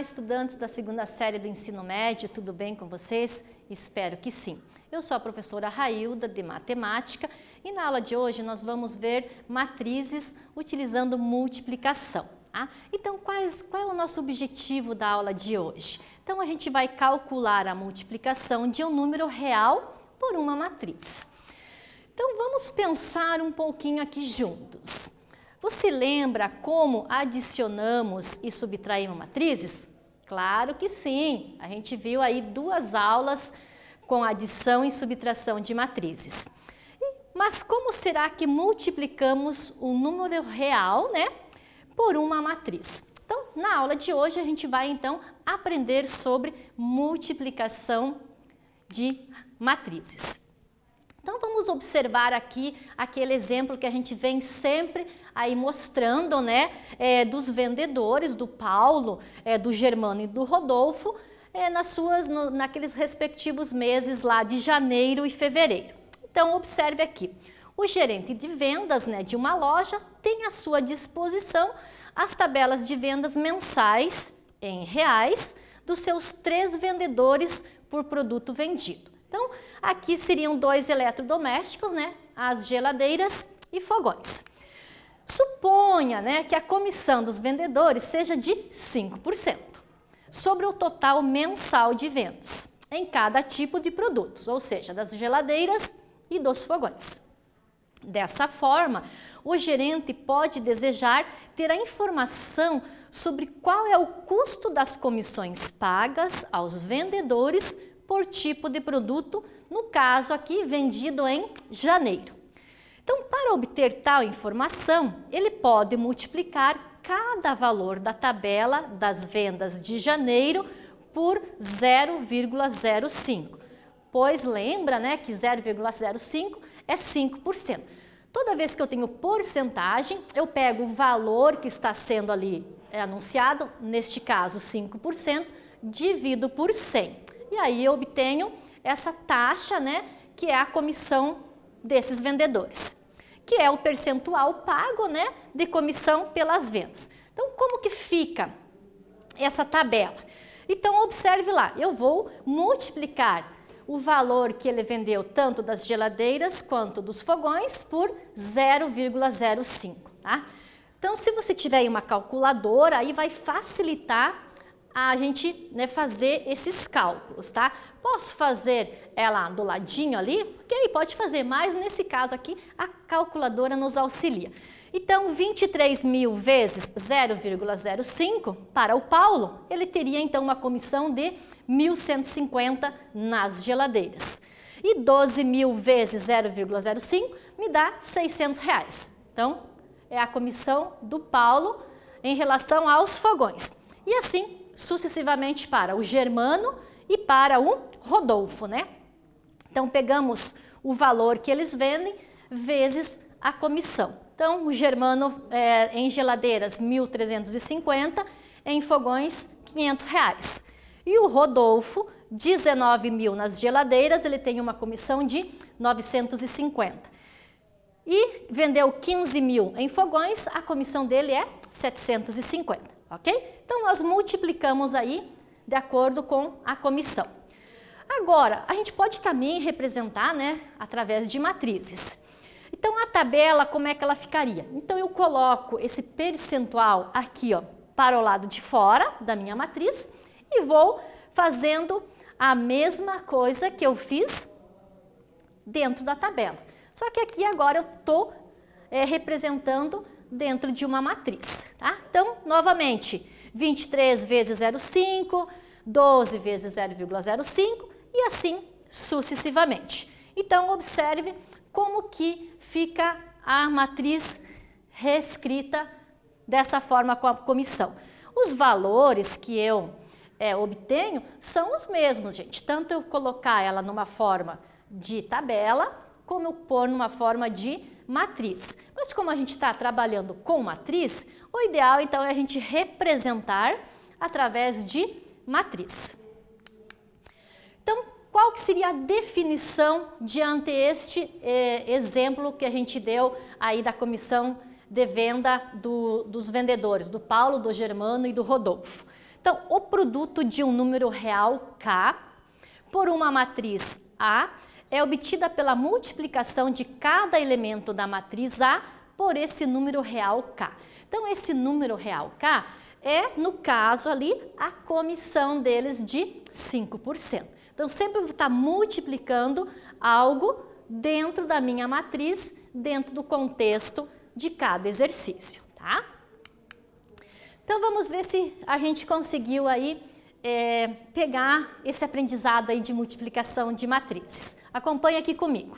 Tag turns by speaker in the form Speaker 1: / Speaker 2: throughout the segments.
Speaker 1: estudantes da segunda série do ensino médio, tudo bem com vocês? Espero que sim. Eu sou a professora Railda, de matemática, e na aula de hoje nós vamos ver matrizes utilizando multiplicação. Tá? Então, qual é o nosso objetivo da aula de hoje? Então, a gente vai calcular a multiplicação de um número real por uma matriz. Então, vamos pensar um pouquinho aqui juntos. Você lembra como adicionamos e subtraímos matrizes? Claro que sim! A gente viu aí 2 aulas com adição e subtração de matrizes. Mas como será que multiplicamos o número real, né, por uma matriz? Então, na aula de hoje a gente vai então aprender sobre multiplicação de matrizes. Então, vamos observar aqui aquele exemplo que a gente vem sempre aí mostrando, né, dos vendedores, do Paulo, do Germano e do Rodolfo, naqueles respectivos meses lá de janeiro e fevereiro. Então, observe aqui, o gerente de vendas, né, de uma loja tem à sua disposição as tabelas de vendas mensais em reais dos seus 3 vendedores por produto vendido. Então, aqui seriam 2 eletrodomésticos, né, as geladeiras e fogões. Suponha, né, que a comissão dos vendedores seja de 5% sobre o total mensal de vendas em cada tipo de produtos, ou seja, das geladeiras e dos fogões. Dessa forma, o gerente pode desejar ter a informação sobre qual é o custo das comissões pagas aos vendedores por tipo de produto, no caso aqui vendido em janeiro. Então, para obter tal informação, ele pode multiplicar cada valor da tabela das vendas de janeiro por 0,05, pois lembra, né, que 0,05 é 5%. Toda vez que eu tenho porcentagem, eu pego o valor que está sendo ali anunciado, neste caso 5%, divido por 100. E aí eu obtenho essa taxa, né, que é a comissão desses vendedores, que é o percentual pago, né, de comissão pelas vendas. Então, como que fica essa tabela? Então, observe lá, eu vou multiplicar o valor que ele vendeu tanto das geladeiras quanto dos fogões por 0,05, tá? Então, se você tiver aí uma calculadora, aí vai facilitar a gente, né, fazer esses cálculos, tá? Posso fazer ela do ladinho ali? Ok, pode fazer, mas nesse caso aqui a calculadora nos auxilia. Então, 23.000 vezes 0,05 para o Paulo, ele teria então uma comissão de 1.150 nas geladeiras. E 12.000 vezes 0,05 me dá R$600. Então, é a comissão do Paulo em relação aos fogões. E assim sucessivamente para o Germano e para o Rodolfo, né? Então, pegamos o valor que eles vendem vezes a comissão. Então, o Germano em geladeiras 1.350, em fogões R$500. E o Rodolfo, 19.000 nas geladeiras, ele tem uma comissão de 950. E vendeu 15.000 em fogões, a comissão dele é 750. Ok? Então, nós multiplicamos aí de acordo com a comissão. Agora, a gente pode também representar, né, através de matrizes. Então, a tabela, como é que ela ficaria? Então, eu coloco esse percentual aqui, ó, para o lado de fora da minha matriz e vou fazendo a mesma coisa que eu fiz dentro da tabela. Só que aqui agora eu estou representando dentro de uma matriz, tá? Então, novamente, 23 vezes 0,5, 12 vezes 0,05 e assim sucessivamente. Então, observe como que fica a matriz reescrita dessa forma com a comissão. Os valores que eu obtenho são os mesmos, gente. Tanto eu colocar ela numa forma de tabela, como eu pôr numa forma de matriz. Mas como a gente está trabalhando com matriz, o ideal então é a gente representar através de matriz. Então, qual que seria a definição diante este exemplo que a gente deu aí da comissão de venda dos vendedores, do Paulo, do Germano e do Rodolfo? Então, o produto de um número real K por uma matriz A é obtida pela multiplicação de cada elemento da matriz A por esse número real K. Então, esse número real K é, no caso ali, a comissão deles de 5%. Então, sempre vou estar multiplicando algo dentro da minha matriz, dentro do contexto de cada exercício, tá? Então, vamos ver se a gente conseguiu aí pegar esse aprendizado aí de multiplicação de matrizes. Acompanhe aqui comigo.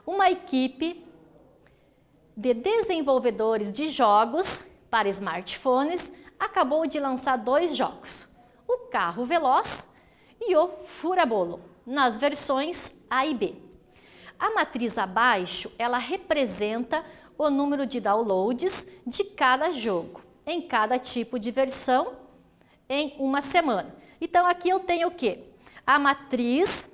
Speaker 1: Uma equipe de desenvolvedores de jogos para smartphones acabou de lançar 2 jogos, o Carro Veloz e o Fura-Bolo, nas versões A e B. A matriz abaixo, ela representa o número de downloads de cada jogo, em cada tipo de versão, em uma semana. Então, aqui eu tenho o quê? A matriz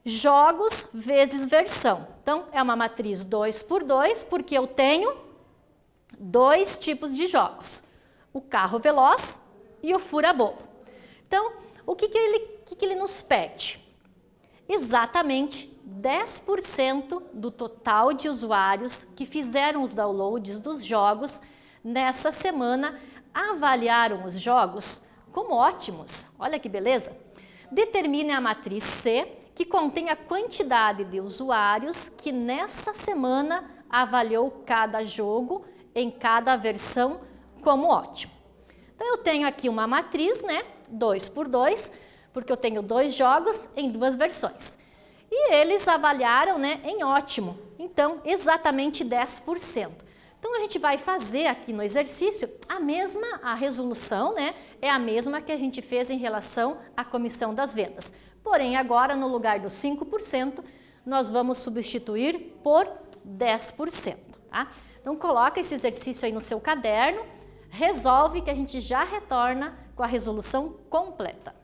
Speaker 1: jogos vezes versão. Então, é uma matriz 2 por 2, porque eu tenho 2 tipos de jogos, o Carro Veloz e o Fura-Bolo. Então, o que ele nos pede? Exatamente 10% do total de usuários que fizeram os downloads dos jogos nessa semana avaliaram os jogos como ótimos. Olha que beleza! Determine a matriz C, que contém a quantidade de usuários que nessa semana avaliou cada jogo em cada versão como ótimo. Então, eu tenho aqui uma matriz, né? 2 por 2, porque eu tenho 2 jogos em 2 versões. E eles avaliaram, né, em ótimo. Então, exatamente 10%. Então, a gente vai fazer aqui no exercício a resolução, né, é a mesma que a gente fez em relação à comissão das vendas. Porém, agora, no lugar dos 5%, nós vamos substituir por 10%, tá? Então, coloca esse exercício aí no seu caderno, resolve que a gente já retorna com a resolução completa.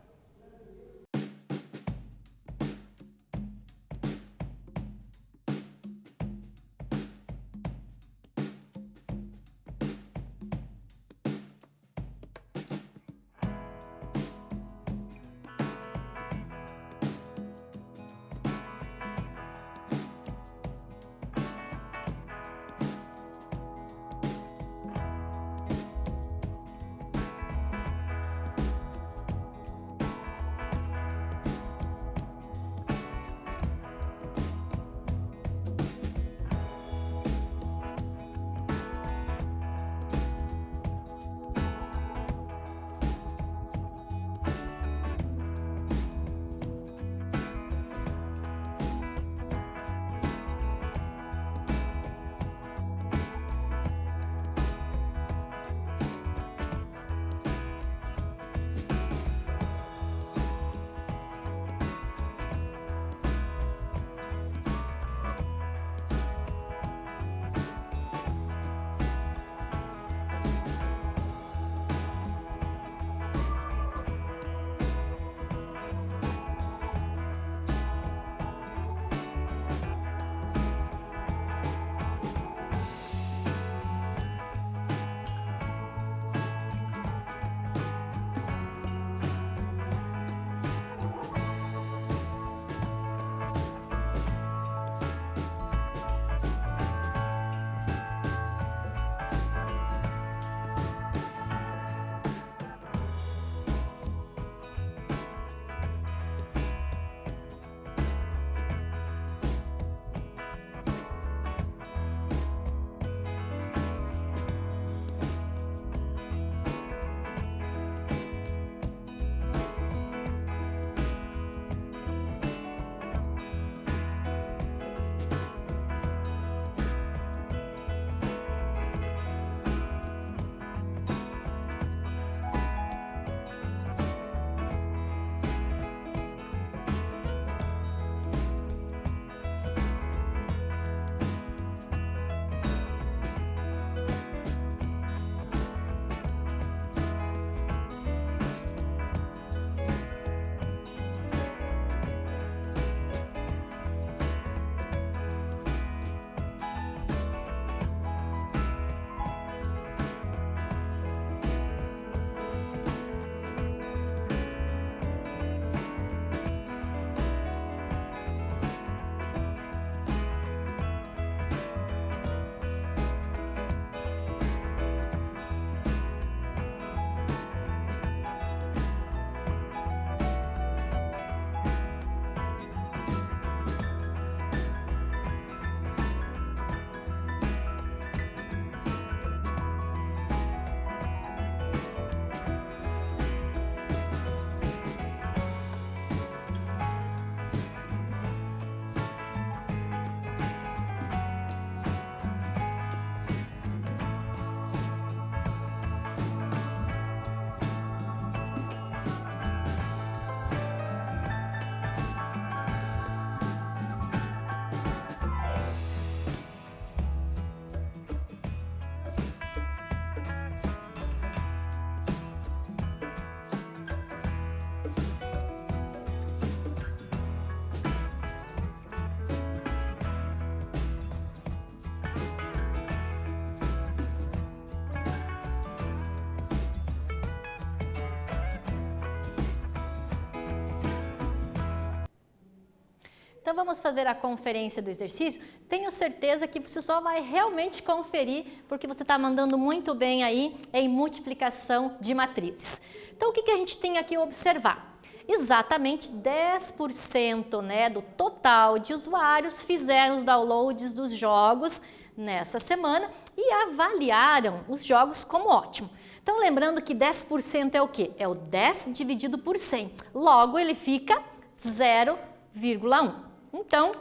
Speaker 1: Então vamos fazer a conferência do exercício. Tenho certeza que você só vai realmente conferir porque você está mandando muito bem aí em multiplicação de matrizes. Então o que a gente tem aqui a observar? Exatamente 10%, né, do total de usuários fizeram os downloads dos jogos nessa semana e avaliaram os jogos como ótimo. Então lembrando que 10% é o quê? É o 10 dividido por 100. Logo ele fica 0,1. Então,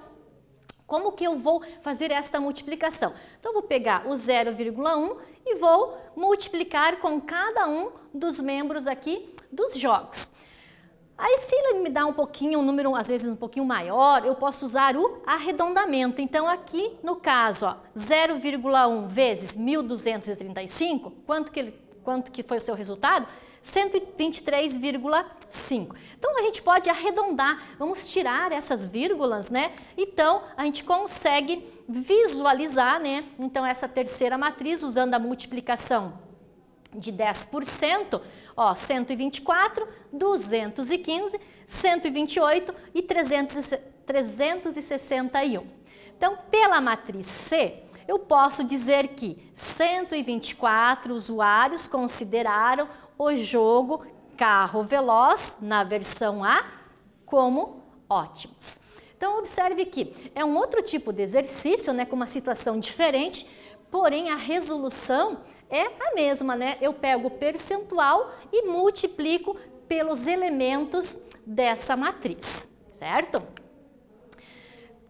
Speaker 1: como que eu vou fazer esta multiplicação? Então, eu vou pegar o 0,1 e vou multiplicar com cada um dos membros aqui dos jogos. Aí, se ele me dá um pouquinho, um número às vezes um pouquinho maior, eu posso usar o arredondamento. Então, aqui no caso, 0,1 vezes 1.235, quanto que foi o seu resultado? 123,5. Então, a gente pode arredondar, vamos tirar essas vírgulas, né? Então, a gente consegue visualizar, né? Então, essa terceira matriz, usando a multiplicação de 10%, ó, 124, 215, 128 e 361. Então, pela matriz C, eu posso dizer que 124 usuários consideraram o jogo Carro Veloz, na versão A, como ótimos. Então, observe que é um outro tipo de exercício, né, com uma situação diferente, porém a resolução é a mesma, né? Eu pego o percentual e multiplico pelos elementos dessa matriz, certo?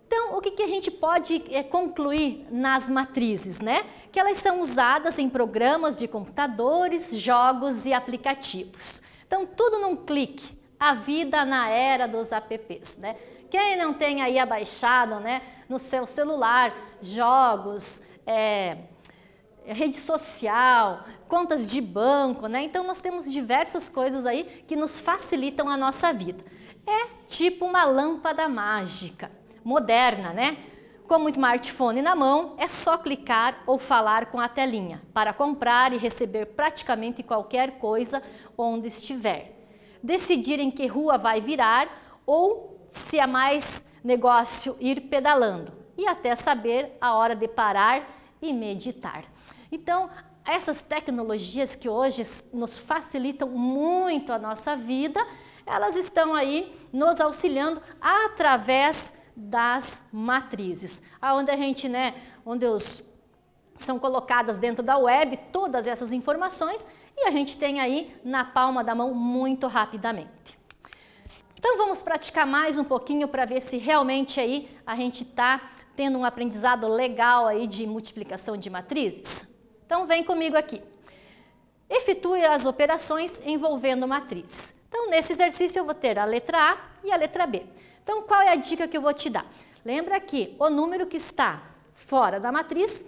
Speaker 1: Então, o que a gente pode concluir nas matrizes, né? Que elas são usadas em programas de computadores, jogos e aplicativos. Então, tudo num clique, a vida na era dos apps, né? Quem não tem aí abaixado, né, no seu celular, jogos, rede social, contas de banco, né? Então, nós temos diversas coisas aí que nos facilitam a nossa vida. É tipo uma lâmpada mágica, moderna, né? Como o smartphone na mão, é só clicar ou falar com a telinha para comprar e receber praticamente qualquer coisa onde estiver. Decidir em que rua vai virar ou se é mais negócio ir pedalando e até saber a hora de parar e meditar. Então, essas tecnologias que hoje nos facilitam muito a nossa vida, elas estão aí nos auxiliando através das matrizes, onde a gente, né, são colocadas dentro da web todas essas informações e a gente tem aí na palma da mão muito rapidamente. Então vamos praticar mais um pouquinho para ver se realmente aí a gente está tendo um aprendizado legal aí de multiplicação de matrizes. Então vem comigo aqui. Efetue as operações envolvendo matriz. Então nesse exercício eu vou ter a letra A e a letra B. Então, qual é a dica que eu vou te dar? Lembra que o número que está fora da matriz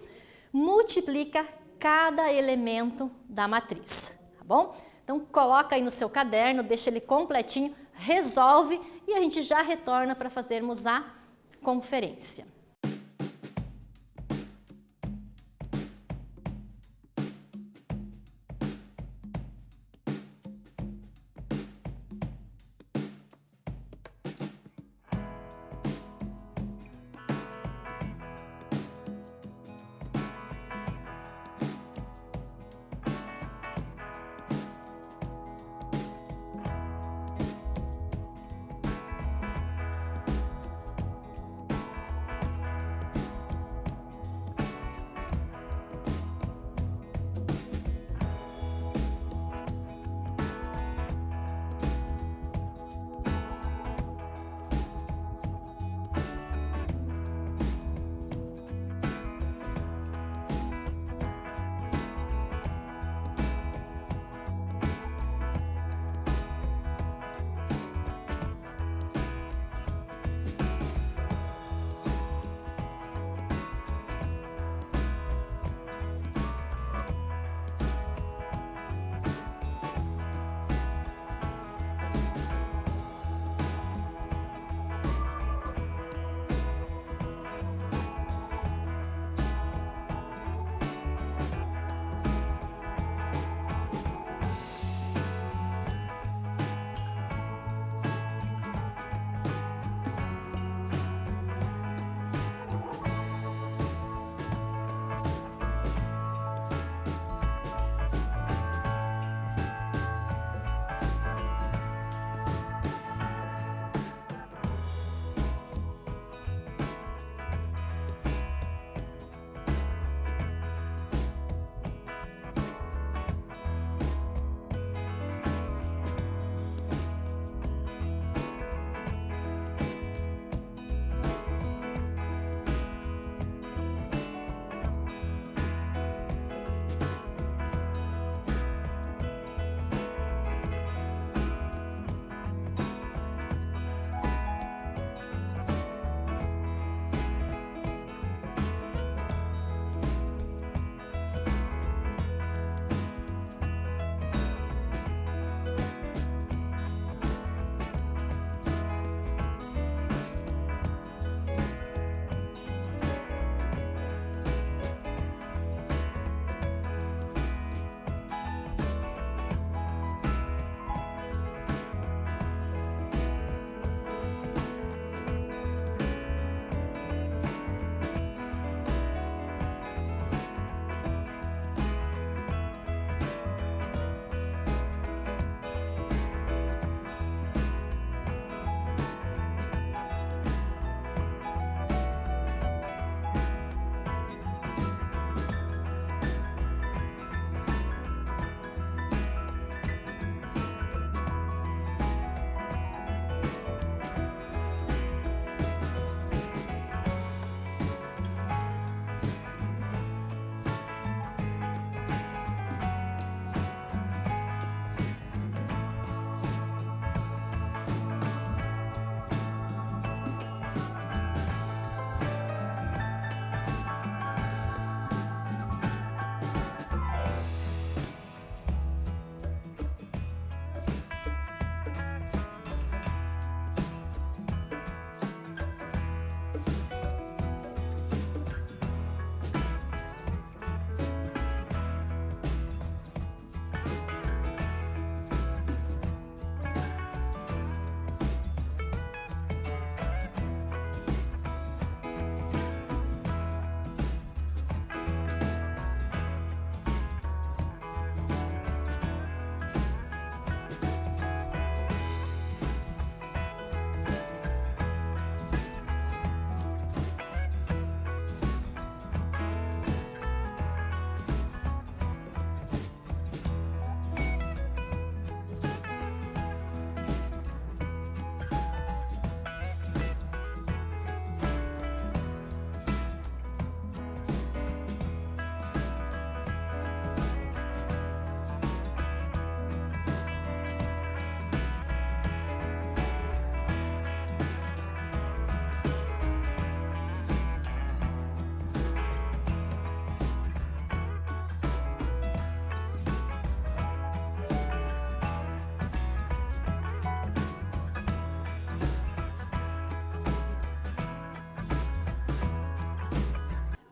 Speaker 1: multiplica cada elemento da matriz, tá bom? Então, coloca aí no seu caderno, deixa ele completinho, resolve e a gente já retorna para fazermos a conferência.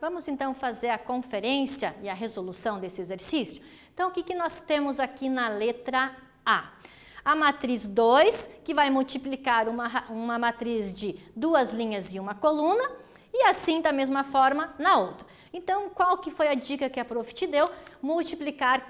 Speaker 1: Vamos então fazer a conferência e a resolução desse exercício? Então, o que nós temos aqui na letra A? A matriz 2, que vai multiplicar uma matriz de 2 linhas e uma coluna, e assim da mesma forma na outra. Então, qual que foi a dica que a prof te deu? Multiplicar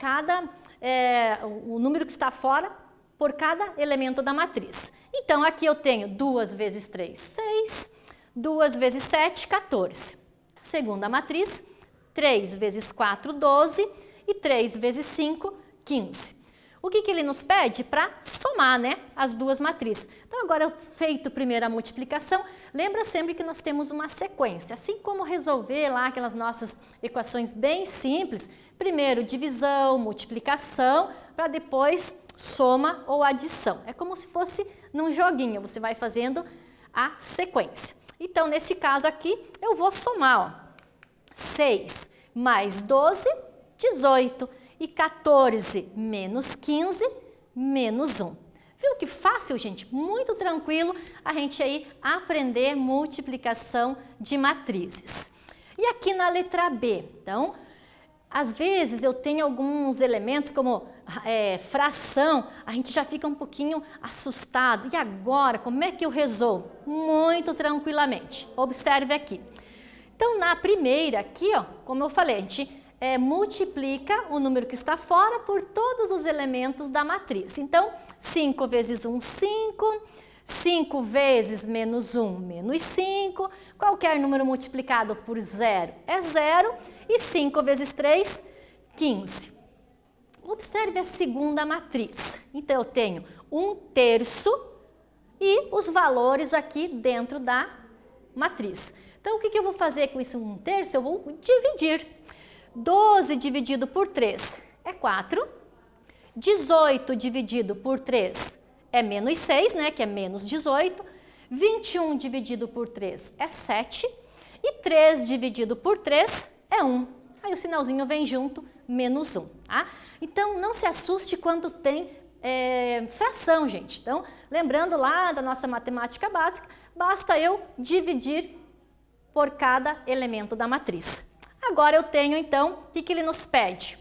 Speaker 1: o número que está fora por cada elemento da matriz. Então, aqui eu tenho 2 vezes 3, 6, 2 vezes 7, 14. Segunda matriz, 3 vezes 4, 12 e 3 vezes 5, 15. O que ele nos pede? Para somar, né, as duas matrizes. Então, agora feito primeiro a multiplicação, lembra sempre que nós temos uma sequência. Assim como resolver lá aquelas nossas equações bem simples, primeiro divisão, multiplicação, para depois soma ou adição. É como se fosse num joguinho, você vai fazendo a sequência. Então, nesse caso aqui, eu vou somar, ó, 6 mais 12, 18. E 14 menos 15, menos 1. Viu que fácil, gente? Muito tranquilo a gente aí aprender multiplicação de matrizes. E aqui na letra B, então, às vezes eu tenho alguns elementos como fração, a gente já fica um pouquinho assustado. E agora, como é que eu resolvo? Muito tranquilamente. Observe aqui. Então, na primeira aqui, ó, como eu falei, a gente multiplica o número que está fora por todos os elementos da matriz. Então, 5 vezes 1, 5, 5 vezes menos 1, menos 5, qualquer número multiplicado por 0 é 0, e 5 vezes 3, 15. Observe a segunda matriz. Então, eu tenho 1/3 e os valores aqui dentro da matriz. Então, o que eu vou fazer com esse 1/3? Eu vou dividir. 12 dividido por 3 é 4, 18 dividido por 3 é menos 6, né, que é menos 18, 21 dividido por 3 é 7 e 3 dividido por 3 é 1. Aí o sinalzinho vem junto, menos 1. Tá? Então, não se assuste quando tem fração, gente. Então, lembrando lá da nossa matemática básica, basta eu dividir por cada elemento da matriz. Agora eu tenho, então, o que ele nos pede?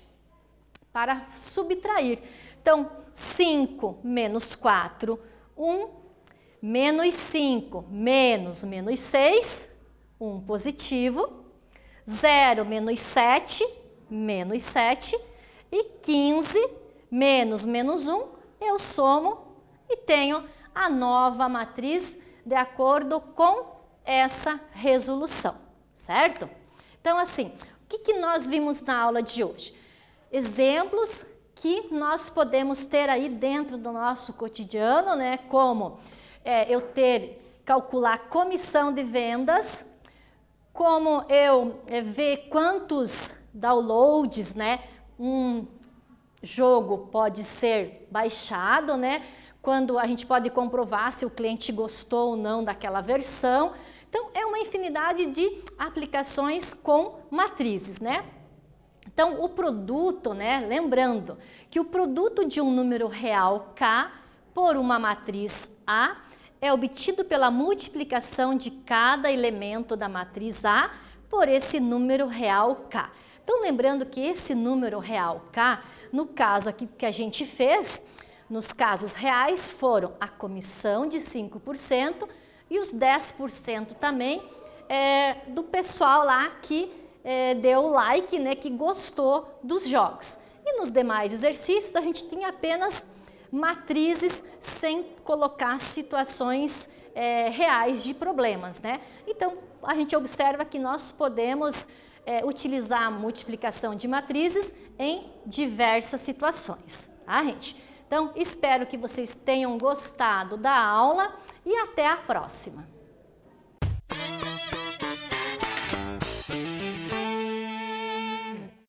Speaker 1: Para subtrair. Então, 5 menos 4, 1, menos 5, menos 6, 1 positivo, 0 menos 7, menos 7, e 15 menos 1, eu somo e tenho a nova matriz de acordo com essa resolução, certo? Então, assim, o que nós vimos na aula de hoje? Exemplos que nós podemos ter aí dentro do nosso cotidiano, né? Como eu calcular comissão de vendas, como eu ver quantos downloads, né, um jogo pode ser baixado, né? Quando a gente pode comprovar se o cliente gostou ou não daquela versão. Então, é uma infinidade de aplicações com matrizes, né? Então, o produto, né? Lembrando que o produto de um número real K por uma matriz A é obtido pela multiplicação de cada elemento da matriz A por esse número real K. Então, lembrando que esse número real K, no caso aqui que a gente fez, nos casos reais, foram a comissão de 5%, e os 10% também do pessoal lá que deu like, né, que gostou dos jogos. E nos demais exercícios a gente tinha apenas matrizes sem colocar situações reais de problemas, né? Então, a gente observa que nós podemos utilizar a multiplicação de matrizes em diversas situações, tá, gente? Então, espero que vocês tenham gostado da aula e até a próxima!